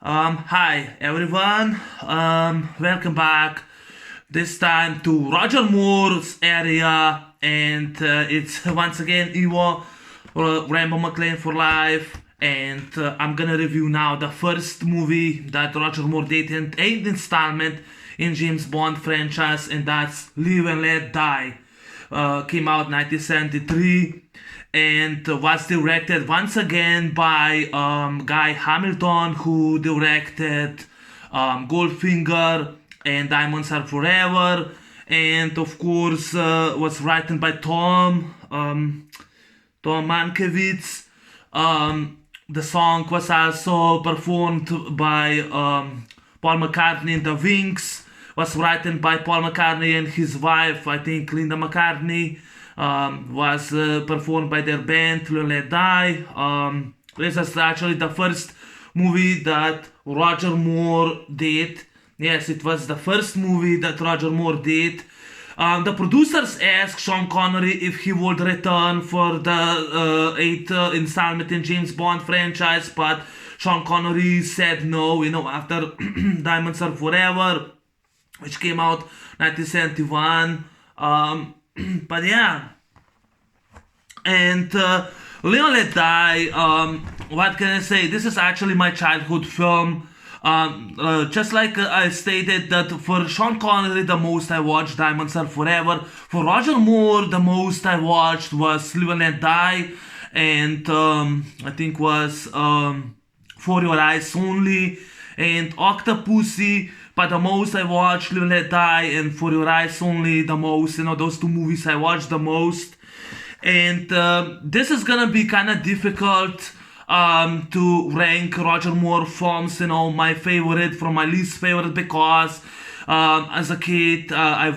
Hi everyone. Welcome back. This time to Roger Moore's area, and it's once again Evo, Rambo McLean for life. And I'm gonna review now the first movie that Roger Moore did in 8th installment in James Bond franchise, and that's Live and Let Die. Came out 1973 and was directed once again by Guy Hamilton, who directed Goldfinger and Diamonds Are Forever, and of course was written by Tom Mankiewicz. The song was also performed by Paul McCartney and the Wings. Was written by Paul McCartney and his wife, I think Linda McCartney. Was performed by their band Let Die. This is actually the first movie that Roger Moore did. Yes, it was the first movie that Roger Moore did. The producers asked Sean Connery if he would return for the eighth installment in James Bond franchise, but Sean Connery said no. After Diamonds Are Forever, which came out 1971. But yeah, and Leon Let Die. What can I say? This is actually my childhood film. Just like I stated that for Sean Connery, the most I watched Diamonds Are Forever. For Roger Moore, the most I watched was Live and Let Die, and I think was For Your Eyes Only and Octopussy. But the most I watched Live and Let Die and For Your Eyes Only the most. Those two movies I watched the most. And this is gonna be kind of difficult to rank Roger Moore films, my favorite from my least favorite, because as a kid I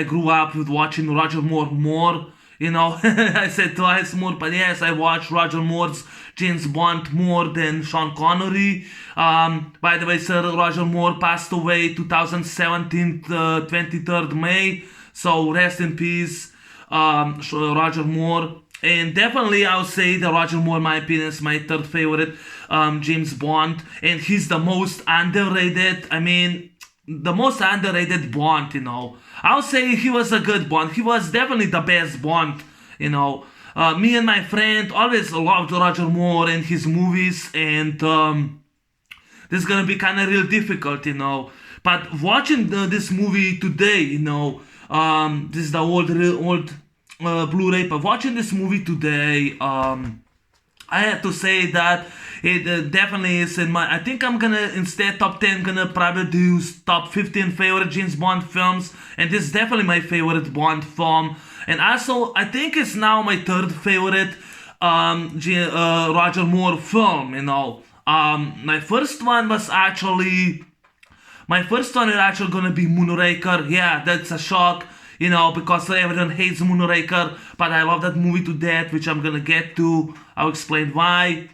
grew up with watching Roger Moore more. I said twice more, but yes, I watched Roger Moore's James Bond more than Sean Connery. By the way, Sir Roger Moore passed away 2017, 23rd May. So rest in peace, Roger Moore. And definitely, I'll say that Roger Moore, in my opinion, is my third favorite James Bond, and he's the most underrated. I mean, the most underrated Bond. I'll say he was a good Bond. He was definitely the best Bond. Me and my friend always loved Roger Moore and his movies, and this is gonna be kind of real difficult. But watching this movie today, this is the old Blu-ray. But watching this movie today, I have to say that it definitely is in my. I think I'm gonna, instead top 10, gonna probably do top 15 favorite James Bond films, and this is definitely my favorite Bond film. And also, I think it's now my third favorite Roger Moore film. My first one is actually gonna be Moonraker. Yeah, that's a shock. Because everyone hates Moonraker, but I love that movie to death, which I'm gonna get to. I'll explain why.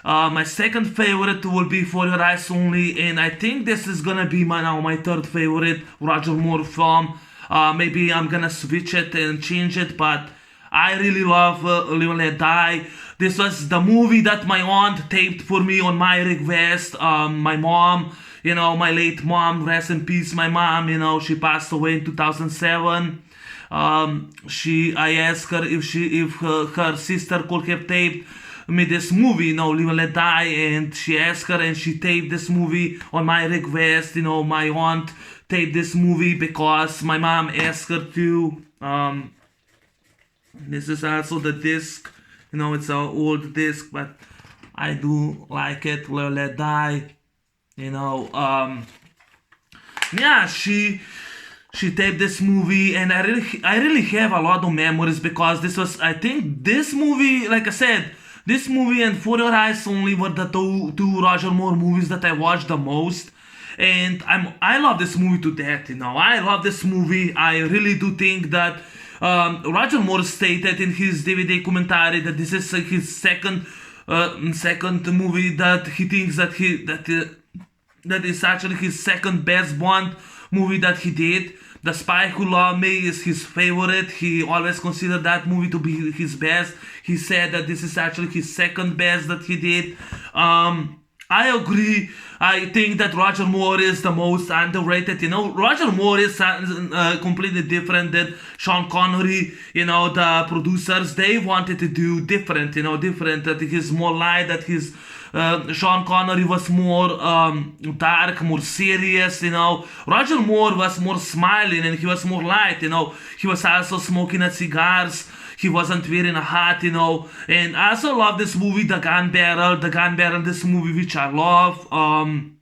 My second favorite will be For Your Eyes Only, and I think this is gonna be my third favorite Roger Moore film. Maybe I'm gonna switch it and change it, but I really love Live and Let Die. This was the movie that my aunt taped for me on my request. My mom, my late mom, rest in peace, my mom. She passed away in 2007. I asked her if her sister could have taped me this movie, Live and Let Die, and she asked her, and she taped this movie on my request. My aunt taped this movie because my mom asked her to. This is also the disc. It's an old disc, but I do like it. Live and Let Die. Yeah, she taped this movie, and I really have a lot of memories, because I think this movie, like I said, this movie and For Your Eyes Only were the two Roger Moore movies that I watched the most. And I love this movie to death. I love this movie. I really do think that Roger Moore stated in his DVD commentary that this is his second movie, that he thinks that is actually his second best Bond movie that he did. The Spy Who Loved Me is his favorite. He always considered that movie to be his best. He said that this is actually his second best that he did. I agree. I think that Roger Moore is the most underrated. Roger Moore is completely different than Sean Connery. The producers, they wanted to do different. Different. That he's more light. That he's Sean Connery was more dark, more serious. Roger Moore was more smiling and he was more light. He was also smoking cigars. He wasn't wearing a hat. And I also love this movie, The Gun Barrel. The Gun Barrel, this movie which I love. And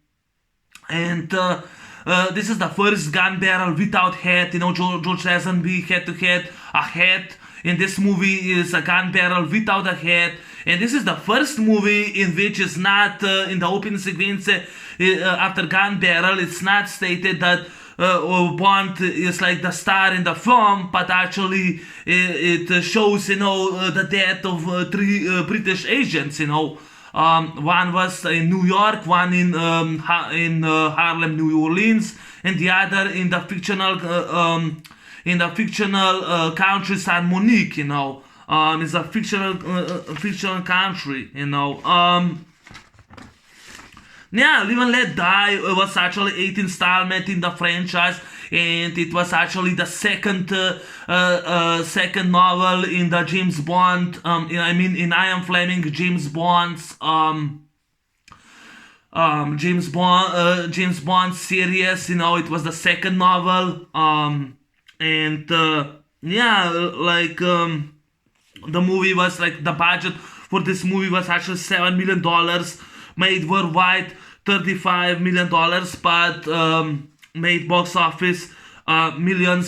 this is the first gun barrel without hat. George Lazenby had to have a hat. And this movie is a gun barrel without a hat. And this is the first movie in which it's not in the opening sequence after gun barrel. It's not stated that Bond is like the star in the film, but actually it shows the death of three British agents. One was in New York, one in Harlem, New Orleans, and the other in the fictional country San Monique. It's a fictional country. Yeah, Live and Let Die was actually 8th installment in the franchise, and it was actually the second novel in the James Bond. In Ian Fleming James Bond's James Bond series. It was the second novel. The movie was like, the budget for this movie was actually $7 million. Made worldwide $35 million, but made box office hundred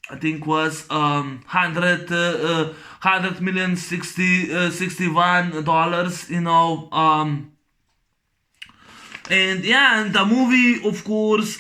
I think was 100 million 61 dollars. And the movie, of course,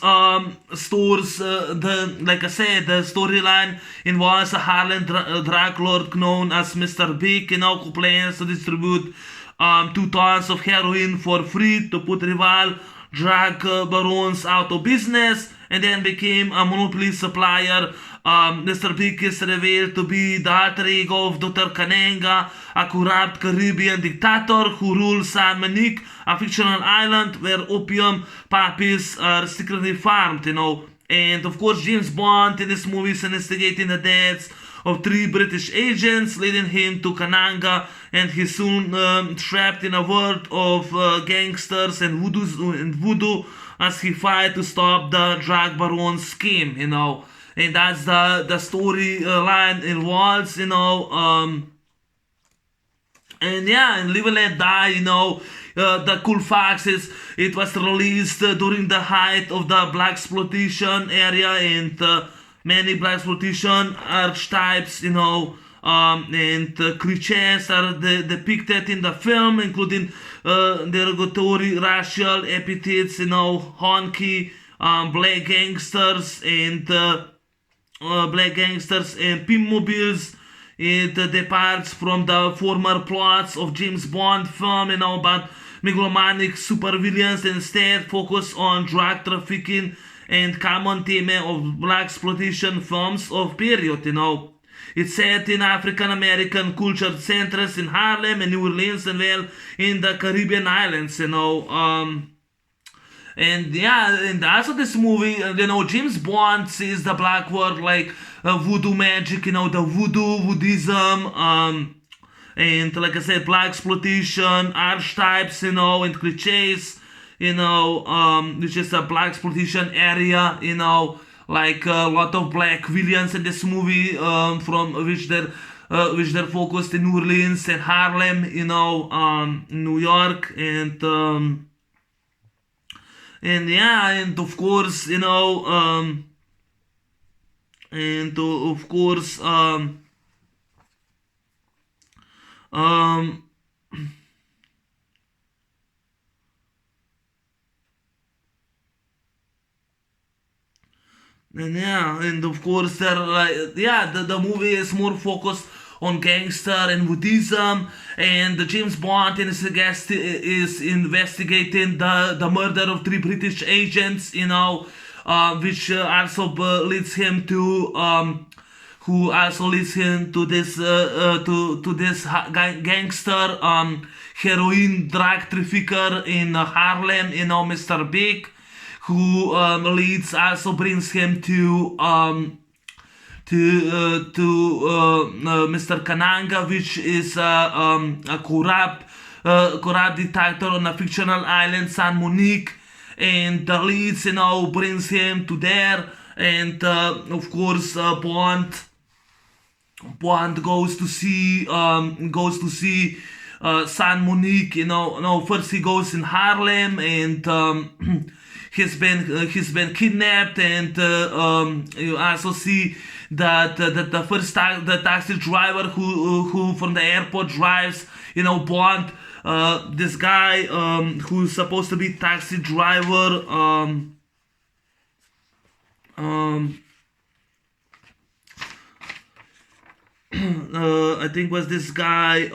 stores like I said, the storyline involves a Harlem drug lord known as Mr. Big, who plans to distribute 2 tons of heroin for free to put rival drug barons out of business, and then became a monopoly supplier. Mr. Big is revealed to be the alter ego of Dr. Kananga, a corrupt Caribbean dictator who rules San Monique, a fictional island where opium poppies are secretly farmed. And of course, James Bond in this movie is investigating the deaths of 3 British agents, leading him to Kananga, and he's soon trapped in a world of gangsters and voodoo as he fights to stop the drug baron's scheme. And that's the storyline involves. And Live and Let Die. The cool facts is it was released during the height of the blaxploitation era, and many blaxploitation archetypes, and cliches are depicted in the film, including derogatory racial epithets, honky, black gangsters and pimp mobiles. It departs from the former plots of James Bond film, about megalomaniac supervillains, and instead focus on drug trafficking and common theme of blaxploitation films of period. It's set in African American culture centers in Harlem and New Orleans, and well in the Caribbean islands. And also this movie, James Bond sees the black world like voodoo magic, the voodooism, and like I said, blaxploitation archetypes, and cliches, which is a blaxploitation area, like a lot of black villains in this movie, from which they're focused in New Orleans and Harlem, New York, and of course, and of course, and of course, the movie is more focused on gangster and Buddhism, and James Bond is investigating the murder of 3 British agents, which also leads him to who also listen to this to this gangster heroin drug trafficker in Harlem, Mr. Big, who leads also brings him to Mr. Kananga, which is a corrupt dictator on a fictional island, San Monique, and the leads, brings him to there, and of course, Bond goes to see San Monique. First he goes in Harlem, and he's been kidnapped, and you also see that the taxi driver who from the airport drives Bond, this guy who's supposed to be taxi driver, I think was this guy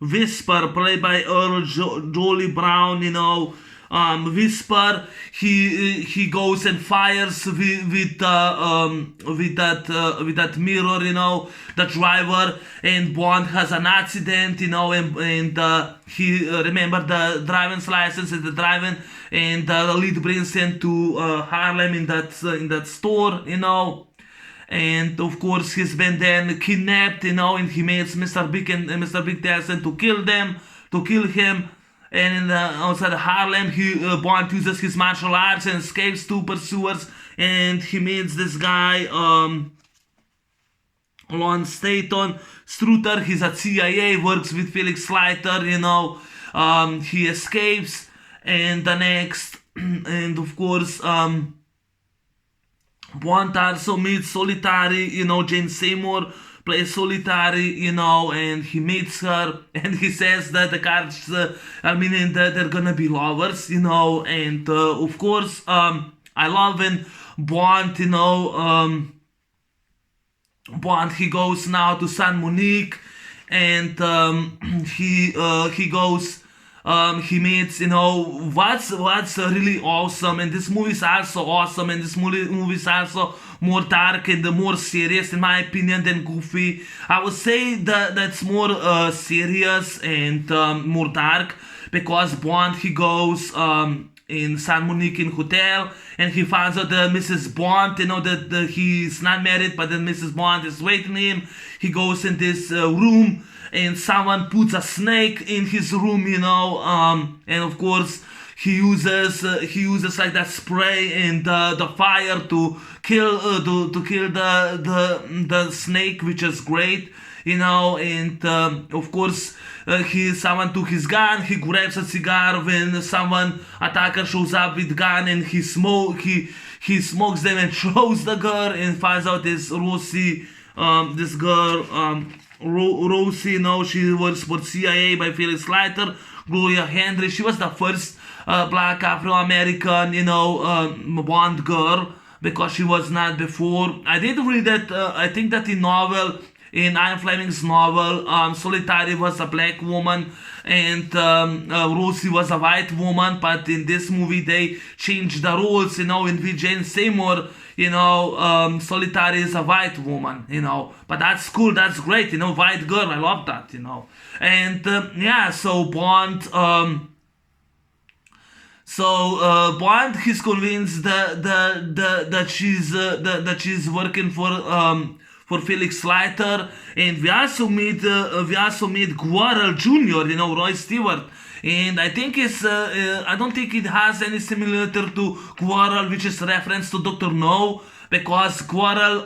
Whisper, played by Earl Jolie Brown. Whisper, he goes and fires with that mirror, the driver, and Bond has an accident, and he remember the driving's license and the driving, and the lead brings him to Harlem in that store, and of course he's been then kidnapped, and he makes Mr. Big, and Mr. Big tells him to kill him. And outside Harlem, Bond uses his martial arts and escapes two pursuers, and he meets this guy, Lon Staton Strutter. He's at CIA, works with Felix Leiter. He escapes, and and of course, Bond also meets Solitary. Jane Seymour plays Solitary, and he meets her, and he says that the cards, that they're gonna be lovers, and of course, I love when Bond, Bond, he goes now to San Monique, and he goes. He meets, what's really awesome, and this movie is also awesome, and this movie is also more dark and more serious, in my opinion, than goofy. I would say that's more serious and more dark, because Bond, he goes in San Monique in hotel, and he finds out that Mrs. Bond, that he's not married, but then Mrs. Bond is waiting him. He goes in this room, and someone puts a snake in his room, and of course he uses like that spray and the fire to kill the snake, which is great, and of course someone took his gun. He grabs a cigar when someone attacker shows up with gun, and he smokes them and throws the gun, and finds out this Rosie, this girl, Rosie, she works for CIA by Felix Leiter. Gloria Henry, she was the first black Afro-American, Bond girl, because she was not before. I did read that, I think that in Ian Fleming's novel, Solitary was a black woman, and Rosie was a white woman, but in this movie they changed the roles, in which Jane Seymour, Solitary is a white woman, but that's cool, that's great, white girl, I love that, and so Bond, Bond, he's convinced that she's working for Felix Leiter, and we also meet Guarel Jr., Roy Stewart. And I think I don't think it has any similarity to Guarel, which is reference to Dr. No, because Guarel,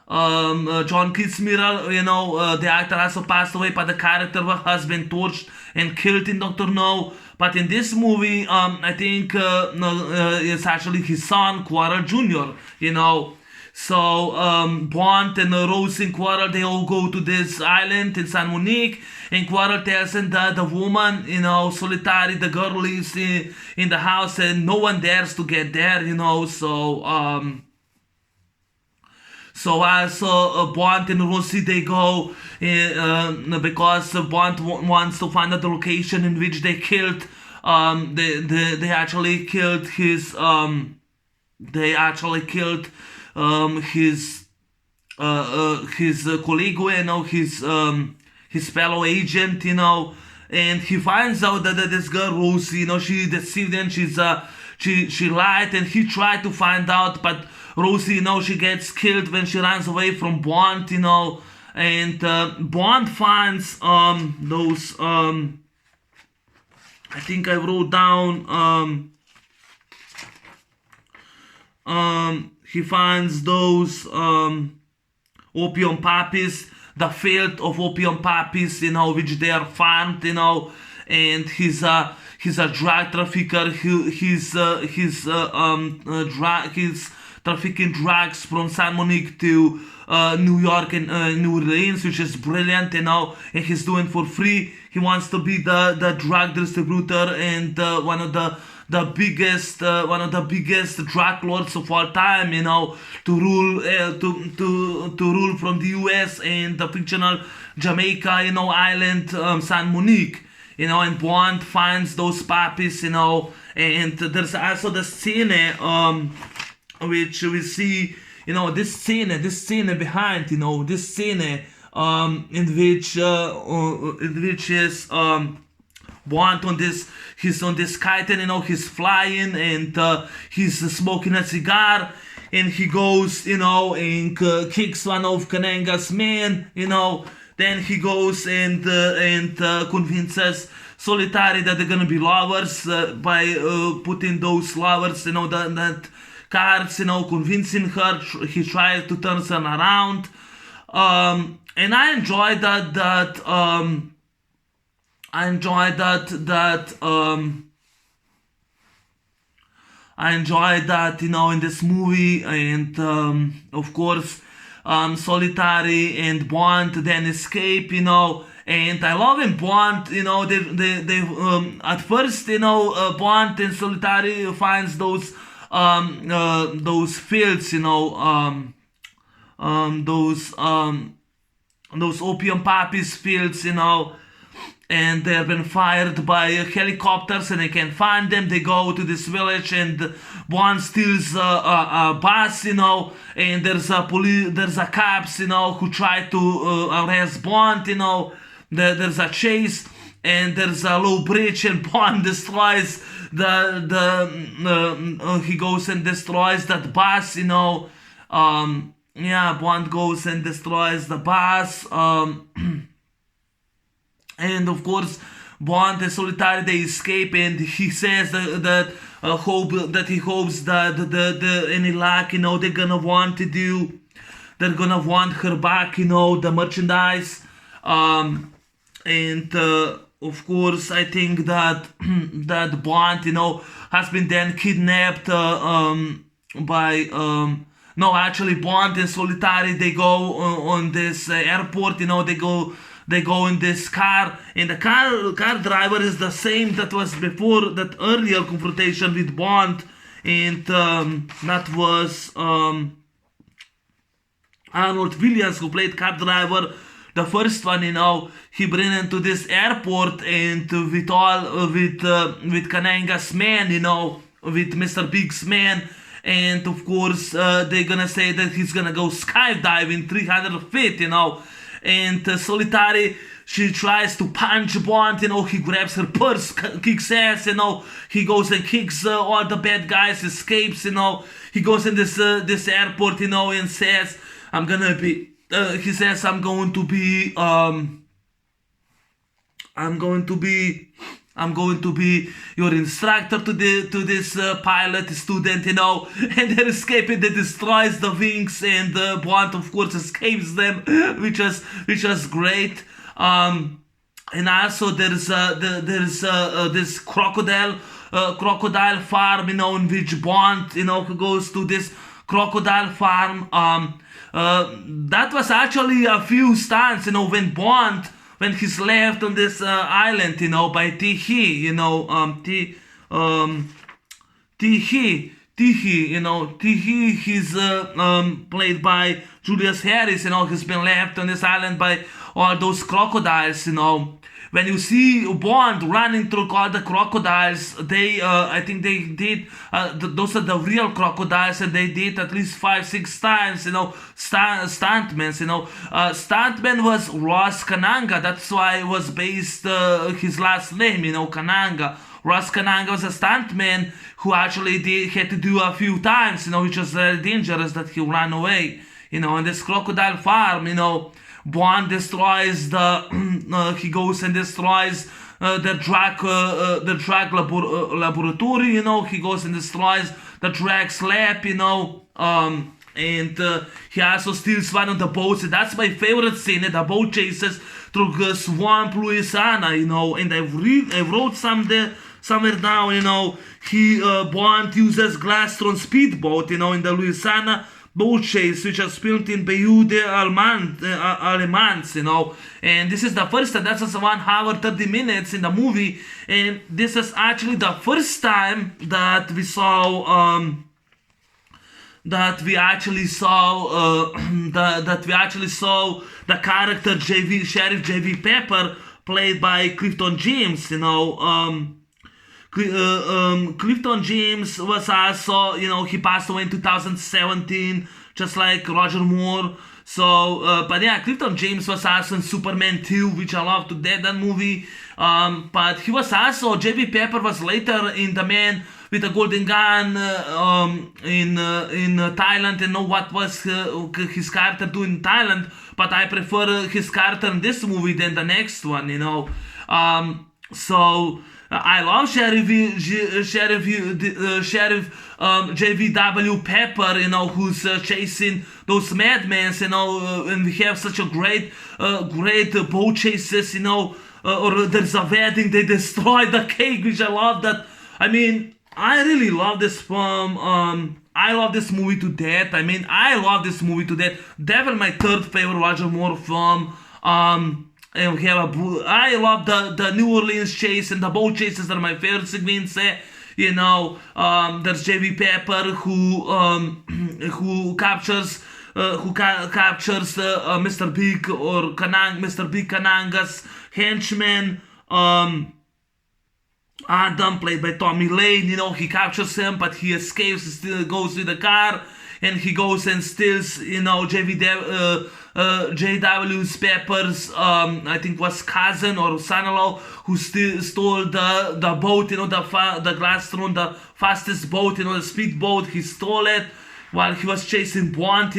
John Kitzmiller, the actor also passed away, but the character has been torched and killed in Dr. No. But in this movie, I think it's actually his son, Guarel Jr., So Bond and Rose and Quarrel, they all go to this island in San Monique, and Quarrel tells him that the woman, Solitary, the girl lives in the house, and no one dares to get there, so also Bond and Rosie, they go because Bond wants to find out the location in which they killed they actually killed his colleague, his fellow agent, and he finds out that this girl Rosie, she deceived him. She lied, and he tried to find out, but Rosie, she gets killed when she runs away from Bond, and Bond finds those I think I wrote down he finds those opium poppies, the field of opium poppies, which they are farmed, and he's a drug trafficker. He's trafficking drugs from San Monique to New York and New Orleans, which is brilliant, and he's doing for free. He wants to be the drug distributor and one of the biggest drug lords of all time, to rule from the U.S. and the fictional Jamaica, island, San Monique, and Bond finds those puppies, and there's also the scene, which we see, this scene behind, this scene, in which is Bond he's on this kite, and he's flying, and he's smoking a cigar, and he goes, and kicks one of Kananga's men, then he goes and convinces Solitari that they're gonna be lovers by putting those lovers, that cards, convincing her. He tries to turn her around, and I enjoy that. I enjoy that, in this movie, and of course, Solitari and Bond then escape, and I love in Bond, they at first, Bond and Solitari finds those fields, those opium poppies fields, and they've been fired by helicopters, and they can't find them. They go to this village, and Bond steals a bus, and there's a cops, who try to arrest Bond, there's a chase, and there's a low bridge, and Bond destroys he goes and destroys that bus, Bond goes and destroys the bus, and of course, Bond and Solitari, they escape, and he says that he hopes that any luck, they're gonna want her back, the merchandise, and of course, I think that that Bond, has been then kidnapped by no, actually, Bond and Solitari, they go on this airport, they go in this car, and the car driver is the same that was before that earlier confrontation with Bond, and that was Arnold Williams, who played car driver. The first one, he bring into this airport, and with Kananga's man, with Mr. Big's man, and of course they're gonna say that he's gonna go skydiving 300 feet, and Solitari, she tries to punch Bond, he grabs her purse, kicks ass, he goes and kicks all the bad guys, escapes, he goes in this airport, and says, I'm going to be your instructor to this pilot student, and they're escaping. They destroys the wings, and Bond, of course, escapes them, which was great. And also there's this crocodile farm, in which Bond, goes to this crocodile farm. That was actually a few stunts, when he's left on this island, by Tihi, Tihi, he's played by Julius Harris, he's been left on this island by all those crocodiles, when when you see Bond running through all the crocodiles, I think they did, those are the real crocodiles, and they did at least 5-6 times, stuntmen, stuntman was Ross Kananga, that's why it was based, his last name, Kananga. Ross Kananga was a stuntman who actually had to do a few times, which was very dangerous that he ran away. In this crocodile farm, Bond destroys he goes and destroys the drug laboratory, he goes and destroys the drug's lab, and he also steals one of the boats, and that's my favorite scene, the boat chases through swamp Louisiana, and I wrote somewhere down, Bond uses Glastron speedboat, in the Louisiana boat chase, which was filmed in Bayou de Alemans, and this is the first time, that's just 1 hour 30 minutes in the movie, and this is actually the first time that we saw the character Sheriff J.V. Pepper, played by Clifton James, Clifton James was also, he passed away in 2017, just like Roger Moore. So, but yeah, Clifton James was also in Superman 2, which I love to death, that movie. But he was also, J.V. Pepper was later in The Man with a Golden Gun in Thailand, and know what was his character doing in Thailand. But I prefer his character in this movie than the next one, So I love Sheriff J.V.W. Pepper, who's chasing those madmen, and we have such a great boat chases, or there's a wedding, they destroy the cake, which I love that. I mean, I really love this film. I love this movie to death. Definitely my third favorite Roger Moore film. And we have I love the New Orleans chase, and the boat chases are my favorite sequence. There's J.V. Pepper who captures Mr. Big or Mr. Big Kananga's henchman, Adam, played by Tommy Lane. He captures him, but he escapes. He still goes with the car, and he goes and steals, J.W. Pepper's, I think was cousin or son-in-law, who stole the boat, the Glastron, the fastest boat, the speedboat. He stole it while he was chasing Bond,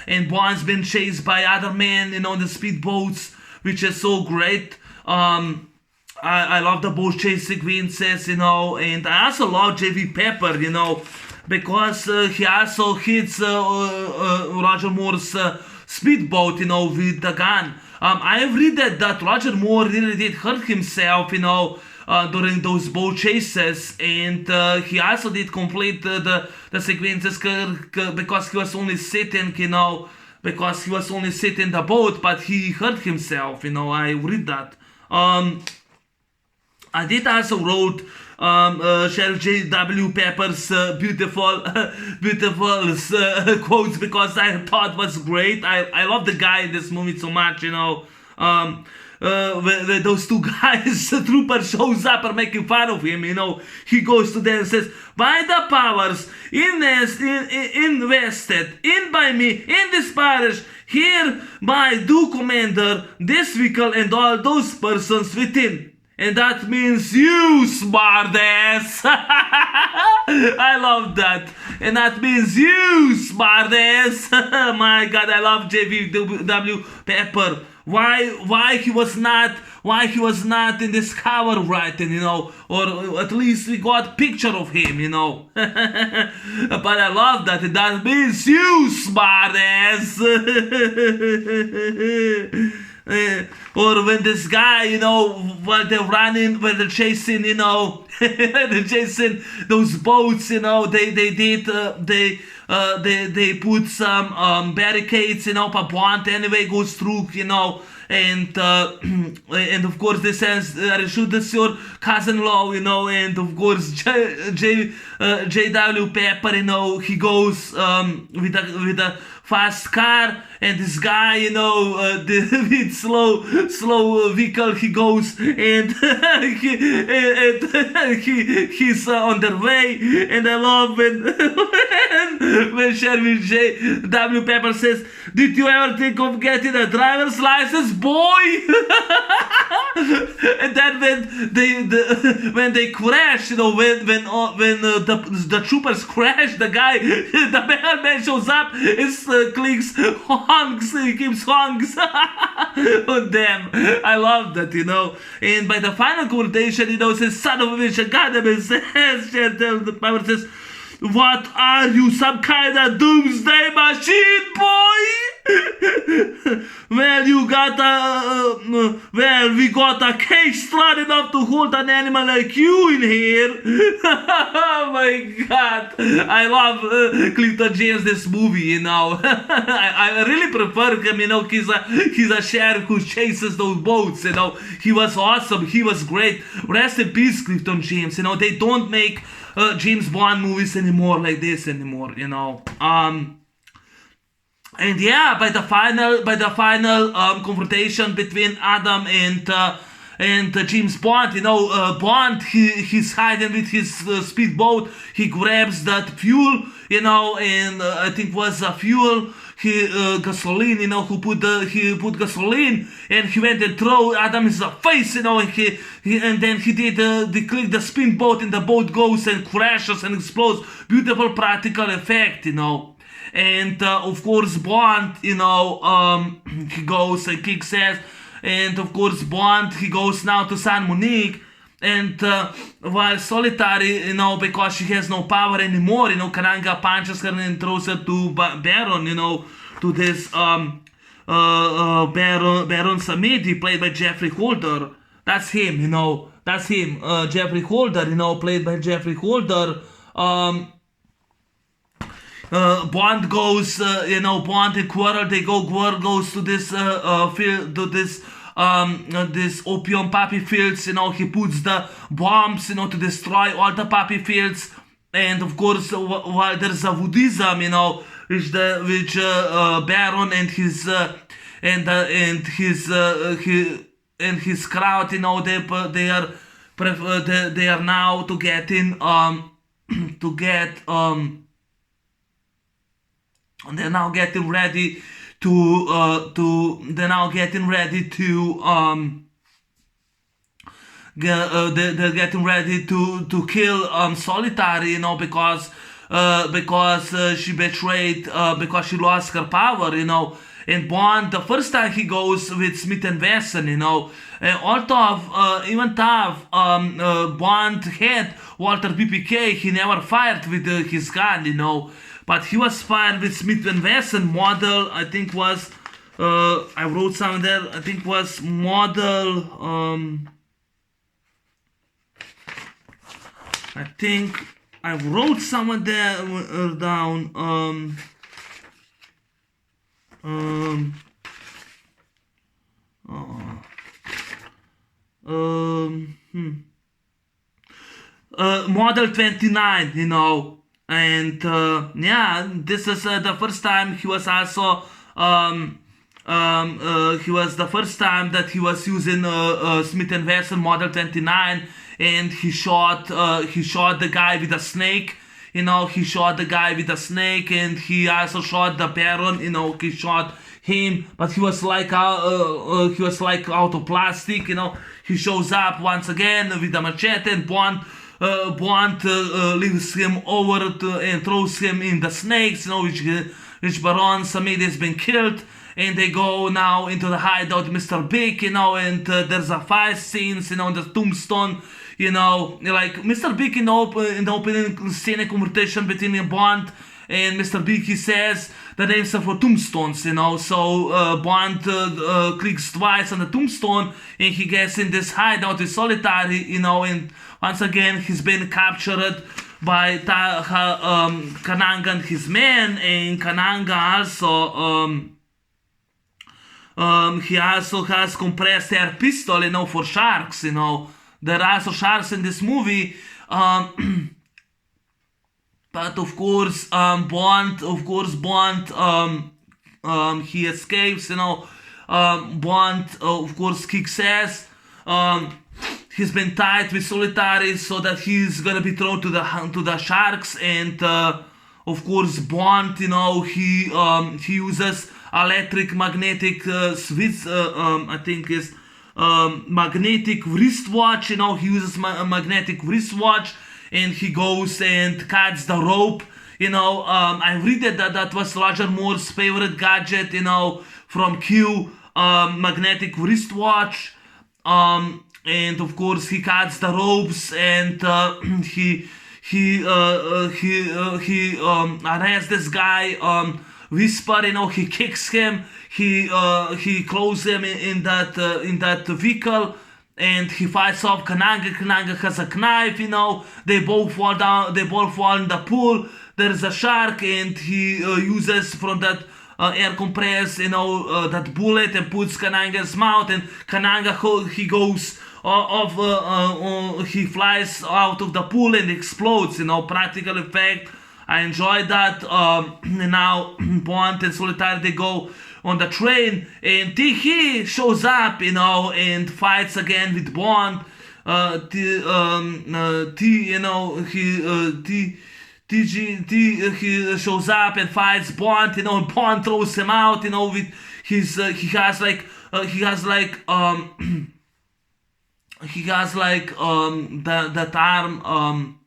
and Bond's been chased by other men, the speedboats, which is so great. I love the boat chase sequences, and I also love J.V. Pepper, because he also hits Roger Moore's speedboat, with the gun. I have read that Roger Moore really did hurt himself, during those boat chases, and he also did complete the sequences because he was only sitting, in the boat, but he hurt himself, I read that. I did also wrote Sheriff J.W. Pepper's beautiful quotes, because I thought was great. I love the guy in this movie so much, when those two guys, the trooper shows up and making fun of him, he goes to them and says, by the powers invested in by me in this parish, hereby do commander this vehicle and all those persons within. And that means you, smartass. I love that. And that means you, smartass. My God, I love J.V.W. Pepper. Why he was not in this cover writing, or at least we got picture of him, But I love that. And that means you, smartass. Or when this guy, while they're running, when they're chasing, Jason, those boats, they put some barricades, but Bond anyway goes through, and and of course they says, shoot this your cousin-in-law, and of course J.W. Pepper, he goes with a fast car, and this guy, with slow vehicle, he goes, and he's on their way, and I love when Sherman J.W. Pepper says, "Did you ever think of getting a driver's license, boy?" And then when they crash, when the troopers crash, the man shows up, clicks, honks, he keeps honks. Oh damn, I love that, And by the final confrontation, says, "Son of a bitch, goddamn," says, the power says, "What are you, some kind of doomsday machine, boy?" Well, we got a cage strong enough to hold an animal like you in here. Oh my god, I love Clifton James this movie, I really prefer him, he's a sheriff who chases those boats, he was awesome, he was great. Rest in peace, Clifton James. They don't make James Bond movies anymore like this anymore, And yeah, by the final confrontation between Adam and James Bond, Bond, he's hiding with his speedboat. He grabs that fuel, and I think was a fuel. Gasoline, he put gasoline, and he went and throw Adam in the face, and then he click the spin boat, and the boat goes and crashes and explodes. Beautiful practical effect, And of course Bond, he goes and kicks ass, and of course Bond, he goes now to San Monique, and while Solitary, because she has no power anymore, Karanga punches her and throws her to Baron, to this Baron Samedi, played by Jeffrey Holder. That's him, that's him, Jeffrey Holder, played by Jeffrey Holder. Bond goes, Bond and Quarrel, Quarrel goes to this field, to this opium poppy fields, he puts the bombs, to destroy all the poppy fields, and of course, while there's a Buddhism, which Baron and his his crowd, they are now to get in, they're now getting ready to they're getting ready to kill Solitary, because she betrayed, because she lost her power, And Bond, the first time he goes with Smith and Wesson, although even though Bond had Walter PPK, he never fired with his gun, But he was fired with Smith & Wesson model, I think was, I wrote something there, I think was model, I think I wrote somewhere there down, model 29, And yeah, this is the first time he was also he was the first time that he was using Smith & Wesson Model 29, and he shot the guy with a snake. He shot the guy with a snake, and he also shot the Baron. He shot him, but he was like out of plastic. He shows up once again with a machete, and Bond leaves him over and throws him in the snakes, which Baron Samedi has been killed, and they go now into the hideout, Mr. Big, and there's a fight scenes, the tombstone, like Mr. Big in the opening scene conversation between Bond and Mr. Big, he says the names are for tombstones, so Bond clicks twice on the tombstone, and he gets in this hideout with Solitary, and once again he's been captured by Kananga and his men, and Kananga also he also has compressed air pistol, for sharks, There are also sharks in this movie. But of course, Bond, he escapes, Bond, of course, kicks ass. He's been tied with Solitary so that he's gonna be thrown to the sharks, and of course, Bond, he uses electric magnetic switch, I think is magnetic wristwatch. He uses magnetic wristwatch, and he goes and cuts the rope. I read that was Roger Moore's favorite gadget, from Q, magnetic wristwatch. And of course he cuts the ropes, and he arrests this guy. Whisper, he kicks him. He closes him in that vehicle, and he fights off Kananga. Kananga has a knife, They both fall down. They both fall in the pool. There's a shark, and he uses from that air compress, that bullet, and puts Kananga's mouth. And Kananga, he goes off. He flies out of the pool and explodes. Practical effect. I enjoyed that. Now Bond and Solitaire, they go on the train, and he shows up, and fights again with Bond. He shows up and fights Bond. Bond throws him out. With his he has like that arm.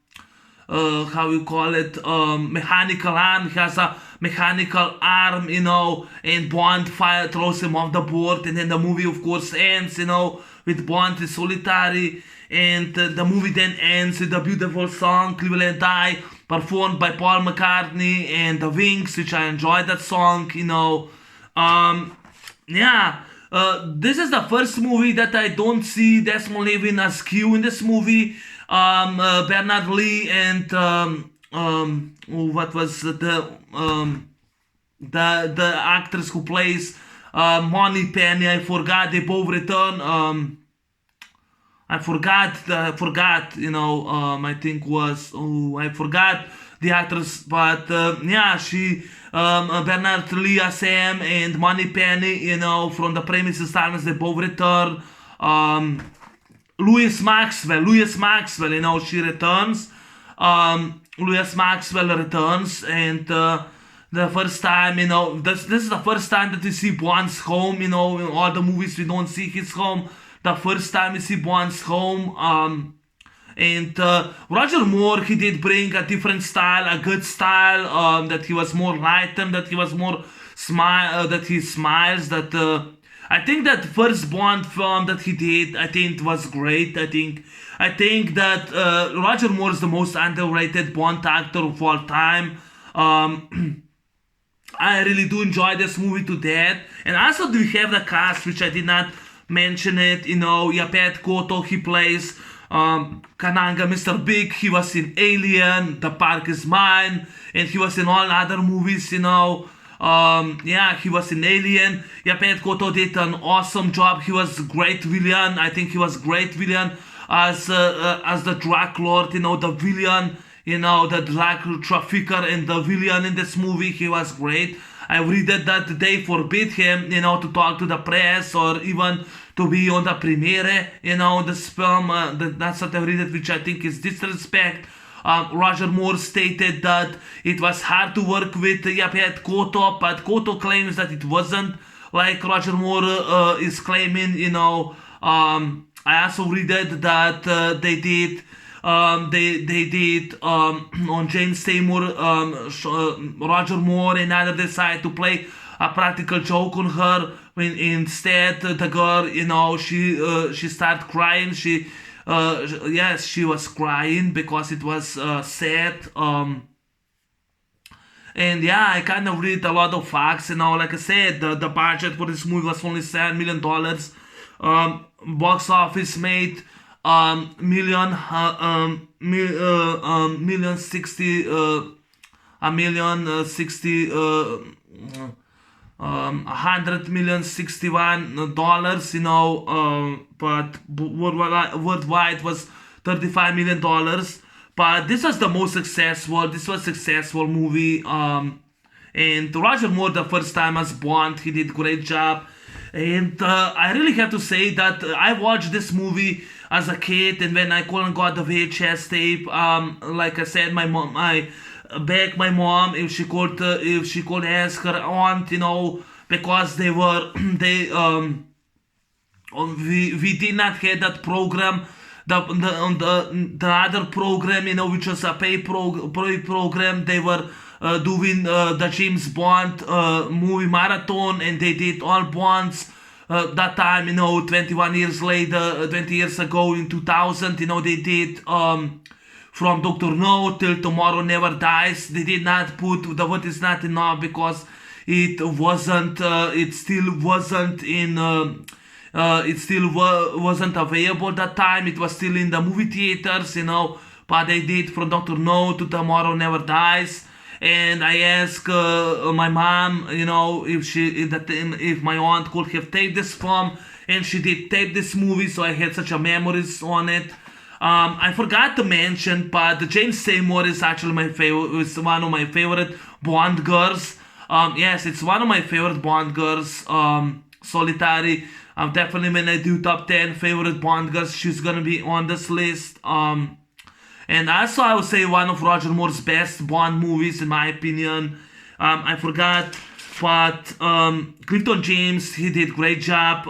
How you call it, mechanical arm. He has a mechanical arm, and Bond throws him off the board, and then the movie of course ends, with Bond and Solitary, and the movie then ends with a beautiful song, Cleveland Die, performed by Paul McCartney and the Wings, which I enjoyed that song, this is the first movie that I don't see Desmond Levin as Q in this movie. Bernard Lee and what was the actress who plays Money Penny, I forgot. They both return. I forgot. I think was I forgot the actress, but she Bernard Lee as Sam and Money Penny, from the Premises Times, they both return. Louis Maxwell, she returns. Louis Maxwell returns, and the first time, this is the first time that we see Bond's home. In all the movies we don't see his home. The first time we see Bond's home. And Roger Moore, he did bring a different style, a good style. That he was more lightened, that he was more that he smiles, that. I think that first Bond film that he did, I think was great. I think that Roger Moore is the most underrated Bond actor of all time. I really do enjoy this movie to death. And also we have the cast, which I did not mention it. Yaphet Kotto, he plays Kananga, Mr. Big. He was in Alien, The Park Is Mine, and he was in all other movies. He was in Alien. Yaphet Kotto did an awesome job. He was great villain. I think he was great villain as the drug lord. The villain. The drug trafficker and the villain in this movie. He was great. I read that they forbid him, to talk to the press or even to be on the premiere. This film. That's what I read, which I think is disrespect. Roger Moore stated that it was hard to work with Yaphet Kotto, but Kotto claims that it wasn't like Roger Moore is claiming. I also read that they did on Jane Seymour, Roger Moore and others decided to play a practical joke on her. When instead the girl, she started crying. Yes, she was crying because it was sad. And yeah, I kind of read a lot of facts. Like I said, the budget for this movie was only $7 million. Box office made million 60 a million 60 $100 million 61 dollars, but worldwide was $35 million. But this was the most successful. This was successful movie. And Roger Moore, the first time as Bond, he did great job. And I really have to say that I watched this movie as a kid, and when I couldn't got the VHS tape, like I said, my mom, I begged my mom if she could ask her aunt, because they were we did not have that program. The other program, which was a pay program, they were doing the James Bond movie marathon, and they did all Bonds. That time, 21 years later, 20 years ago in 2000, they did from Doctor No till Tomorrow Never Dies. They did not put the word is not enough because it wasn't. It still wasn't in. It still wasn't available that time. It was still in the movie theaters, But they did from Doctor No to Tomorrow Never Dies. And I asked my mom, if my aunt could have taped this film, and she did tape this movie, so I had such a memories on it. I forgot to mention, but James Seymour is actually my favorite. Is one of my favorite Bond girls. Yes, it's one of my favorite Bond girls. Solitary. Definitely when I do top 10 favorite Bond girls, she's gonna be on this list. And also I would say one of Roger Moore's best Bond movies, in my opinion. I forgot, but Clifton James, he did great job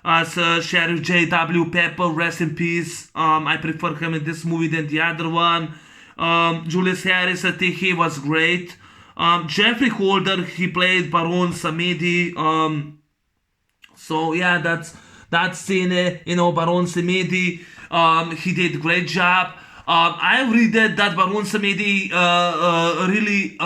as Sheriff J.W. Pepper, rest in peace. I prefer him in this movie than the other one. Julius Harris, I think he was great. Jeffrey Holder, he played Baron Samedi. So yeah, that's scene, Baron Samedi. He did great job. I read that Baron Samedi really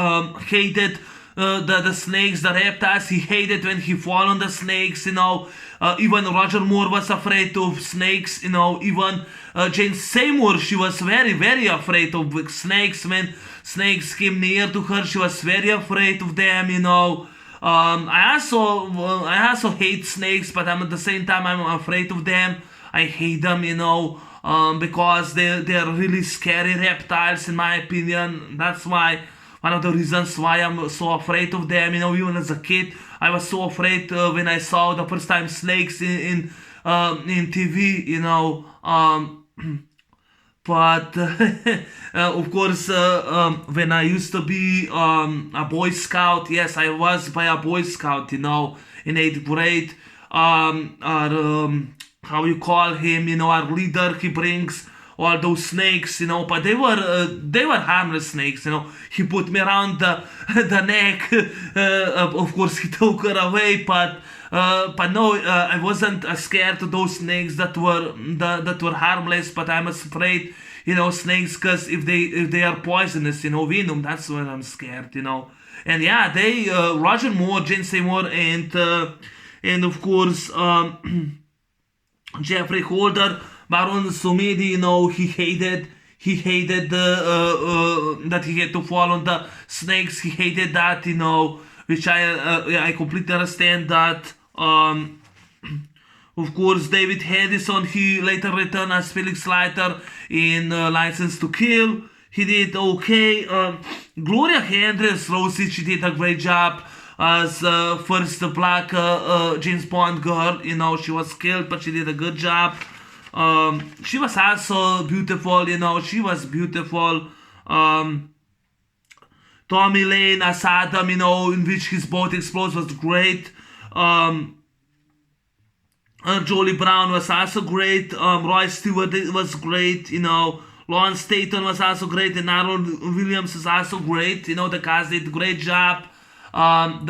hated the snakes, the reptiles. He hated when he fall on the snakes. Even Roger Moore was afraid of snakes. Even Jane Seymour, she was very, very afraid of snakes. When snakes came near to her, she was very afraid of them. I also hate snakes, but at the same time I'm afraid of them. I hate them, because they're really scary reptiles, in my opinion. That's why one of the reasons why I'm so afraid of them. Even as a kid, I was so afraid when I saw the first time snakes in TV. But of course, when I used to be a Boy Scout, yes, I was by a Boy Scout, in 8th grade. How you call him, our leader, he brings all those snakes, but they were harmless snakes, He put me around the neck. Of course, he took her away, but no, I wasn't scared of those snakes that were harmless. But I'm afraid, snakes, because if they are poisonous, venom. That's when I'm scared, And yeah, they Roger Moore, Jane Seymour, and of course Jeffrey Holder, Baron Samedi. He hated that he had to fall on the snakes. He hated that, which I completely understand that. Of course, David Hedison, he later returned as Felix Leiter in License to Kill. He did okay. Gloria Henry as Rosie, she did a great job as first black James Bond girl. She was killed, but she did a good job. She was also beautiful, she was beautiful. Tommy Lane as Adam, in which his boat explodes, was great. Jolie Brown was also great. Roy Stewart was great. Lawrence Staton was also great, and Aaron Williams is also great. The cast did a great job. I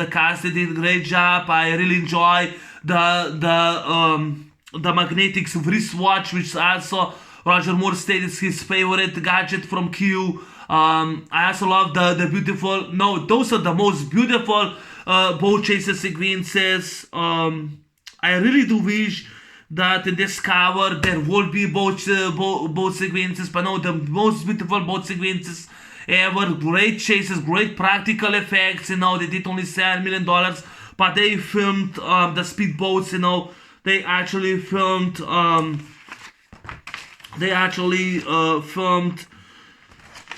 really enjoy the magnetic wristwatch, which also Roger Moore stated his favorite gadget from Q. I also love the beautiful, no, those are the most beautiful boat chaser sequences. I really do wish that in this cover there would be boat sequences, but no, the most beautiful boat sequences ever. Great chases, great practical effects. They did only $7 million, but they filmed the speedboats. They actually filmed. Filmed.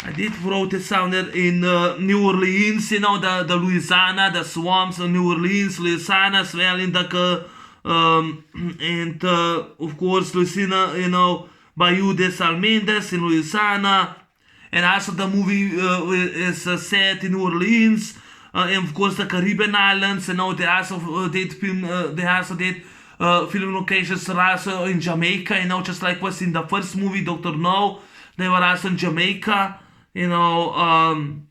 I did wrote it somewhere in New Orleans. The Louisiana, the swamps of New Orleans, Louisiana, as well in the and of course Louisiana. Bayou des Almendres in Louisiana. And also the movie is set in New Orleans, and of course the Caribbean islands. They also did film. Film locations also in Jamaica. Just like was in the first movie, Doctor No. They were also in Jamaica. And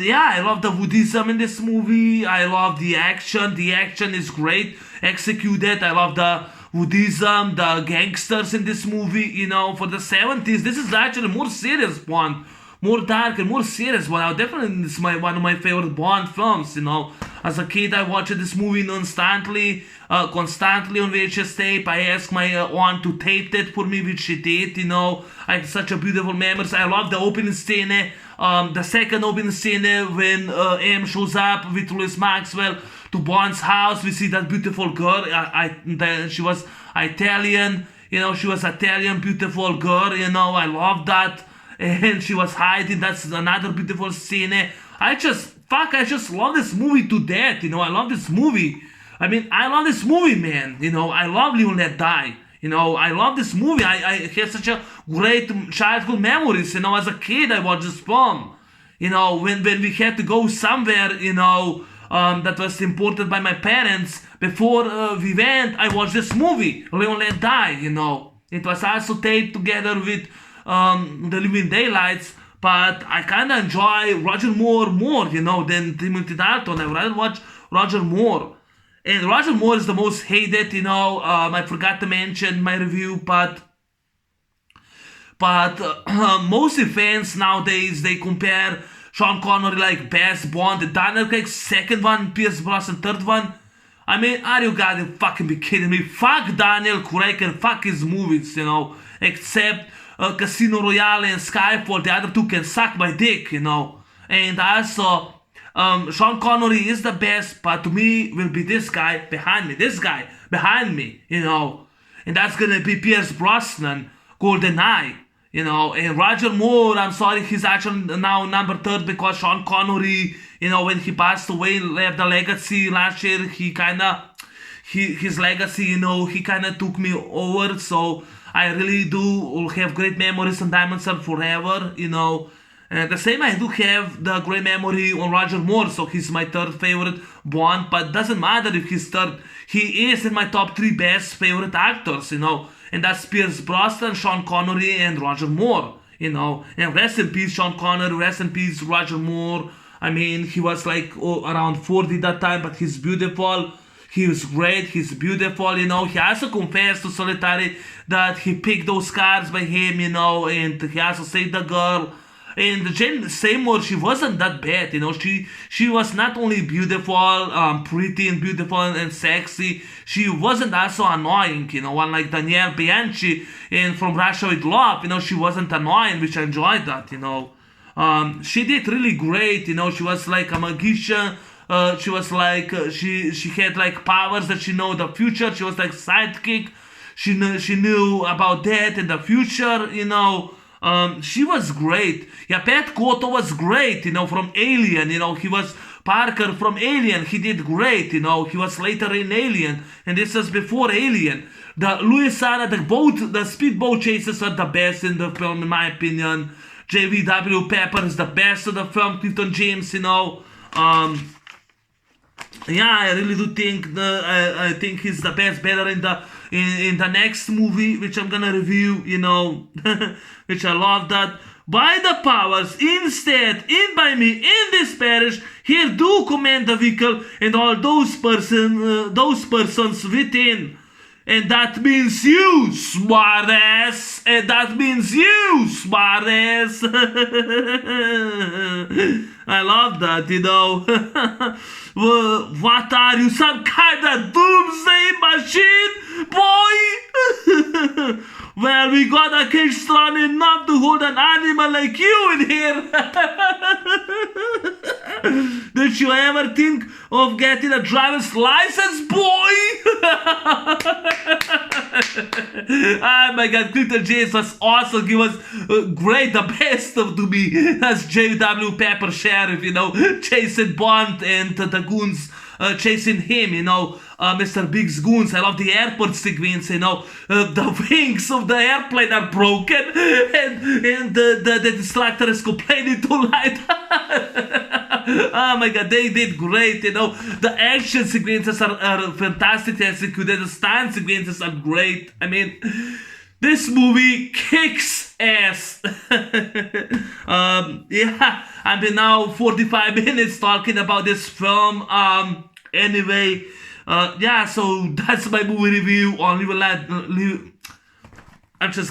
yeah, I love the Buddhism in this movie. I love the action. The action is great, executed. I love the Buddhism, the gangsters in this movie. For the 70s, this is actually more serious Bond, more dark and more serious one. Definitely, this is one of my favorite Bond films. As a kid, I watched this movie constantly on VHS tape. I asked my aunt to tape it for me, which she did. I have such a beautiful memories. I love the opening scene, the second opening scene when M shows up with Louis Maxwell to Bond's house. We see that beautiful girl. She was Italian. She was Italian, beautiful girl. I love that. And she was hiding. That's another beautiful scene. I just love this movie to death. I love this movie. I love this movie, man. I love Live and Let Die. I love this movie. I have such a great childhood memories. As a kid, I watched this film. When we had to go somewhere, that was imported by my parents. Before we went, I watched this movie, Live and Let Die. It was also taped together with The Living Daylights. But I kind of enjoy Roger Moore more, than Timothy Dalton. I would rather watch Roger Moore. And Roger Moore is the most hated, I forgot to mention my review, but mostly fans nowadays, they compare Sean Connery like best Bond, Daniel Craig second one, Pierce Brosnan third one. Are you gotta fucking be kidding me? Fuck Daniel Craig and fuck his movies, except Casino Royale and Skyfall. The other two can suck my dick, And also, Sean Connery is the best, but to me will be this guy behind me, And that's gonna be Pierce Brosnan, GoldenEye, And Roger Moore, I'm sorry, he's actually now number third because Sean Connery, when he passed away, left the legacy last year, his legacy, he kind of took me over, so I really do have great memories on Diamonds Are Forever, And the same, I do have the great memory on Roger Moore, so he's my third favorite Bond, but doesn't matter if he's third. He is in my top 3 best favorite actors, And that's Pierce Brosnan, Sean Connery, and Roger Moore, And rest in peace, Sean Connery, rest in peace, Roger Moore. He was like around 40 that time, but he's beautiful. He was great, he's beautiful, He also confessed to Solitary that he picked those cards by him, And he also saved the girl. And Jane Seymour, she wasn't that bad, She was not only beautiful, pretty and beautiful and sexy. She wasn't also annoying, Unlike Danielle Bianchi in From Russia with Love, she wasn't annoying, which I enjoyed that, She did really great, She was like a magician. She was like she had like powers that she know the future. She was like sidekick. She knew about that in the future. She was great. Yeah, Pat Cotto was great. From Alien. He was Parker from Alien. He did great. He was later in Alien, and this was before Alien. The Louisiana, the speedboat chases are the best in the film, in my opinion. J.V.W. Pepper is the best of the film. Clifton James. Yeah, I really do think I think he's the best, better in the next movie, which I'm gonna review, which I love that. By the powers, instead, in by me, in this parish, here do command the vehicle and all those persons within. And that means you, smartass. And that means you, smartass. I love that, you know. Well, what are you, some kind of doomsday machine, boy? Well, we got a cage strong enough to hold an animal like you in here. Did you ever think of getting a driver's license, boy? Oh my god, Clifton James was awesome. He was great, the best of to me as J.W. Pepper Sheriff, you know, chasing Bond and the goons chasing him, you know, Mr. Big's goons. I love the airport sequence, you know, the wings of the airplane are broken and the distractor is complaining too light. Oh my god, they did great, you know. The action sequences are fantastically executed. The stunt sequences are great. I mean, this movie kicks ass. Yeah, I've been now 45 minutes talking about this film. Anyway, yeah, so that's my movie review on Live and Let I'm just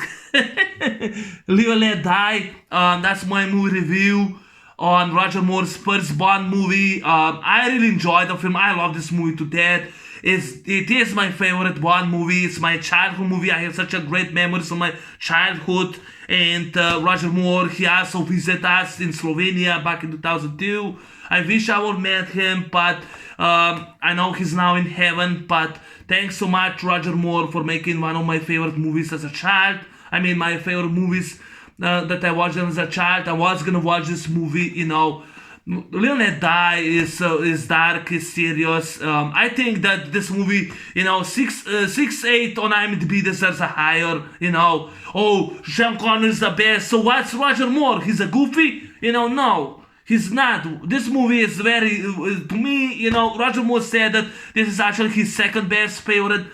Live and Let Die. That's my movie review on Roger Moore's first Bond movie. I really enjoyed the film. I love this movie to death. It is my favorite Bond movie. It's my childhood movie. I have such a great memories of my childhood. And Roger Moore, he also visited us in Slovenia back in 2002. I wish I would met him, but I know he's now in heaven. But thanks so much, Roger Moore, for making one of my favorite movies as a child. I mean, my favorite movies that I watched as a child. I was gonna watch this movie, you know. Live and Let Die is dark, is serious. I think that this movie, you know, 6.8 on IMDb deserves a higher, you know. Oh, Sean Connery is the best. So what's Roger Moore? He's a goofy? You know, no. He's not. This movie is very, to me, you know, Roger Moore said that this is actually his second best Bond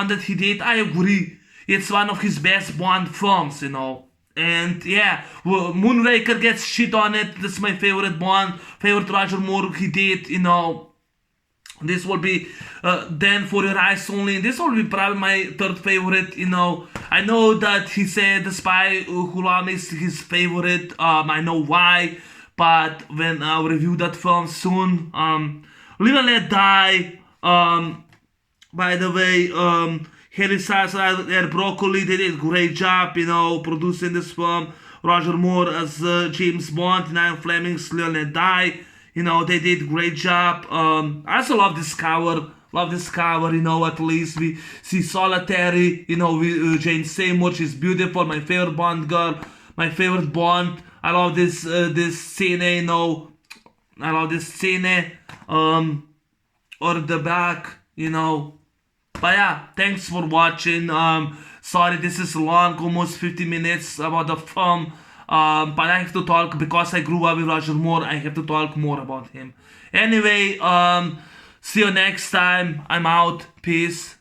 that he did. I agree. It's one of his best Bond films, you know. And yeah, Moonraker gets shit on it. That's my favorite Bond, favorite Roger Moore he did, you know. This will be Then For Your Eyes Only. This will be probably my third favorite, you know. I know that he said The Spy Who Loved Me is his favorite. I know why. But when I'll review that film soon. Live and Let Die. By the way, Harry Styles and Broccoli, they did a great job, you know, producing this film. Roger Moore as James Bond, Ian Fleming's Live and Let Die. You know, they did a great job. I also love Discover, you know, at least we see Solitary, you know, Jane Seymour, she's beautiful, my favorite Bond girl, my favorite Bond. I love this scene, you know, I love this scene, or the back, you know. But yeah, thanks for watching. Sorry, this is long, almost 50 minutes about the film. But I have to talk because I grew up with Roger Moore. I have to talk more about him. Anyway, see you next time. I'm out. Peace.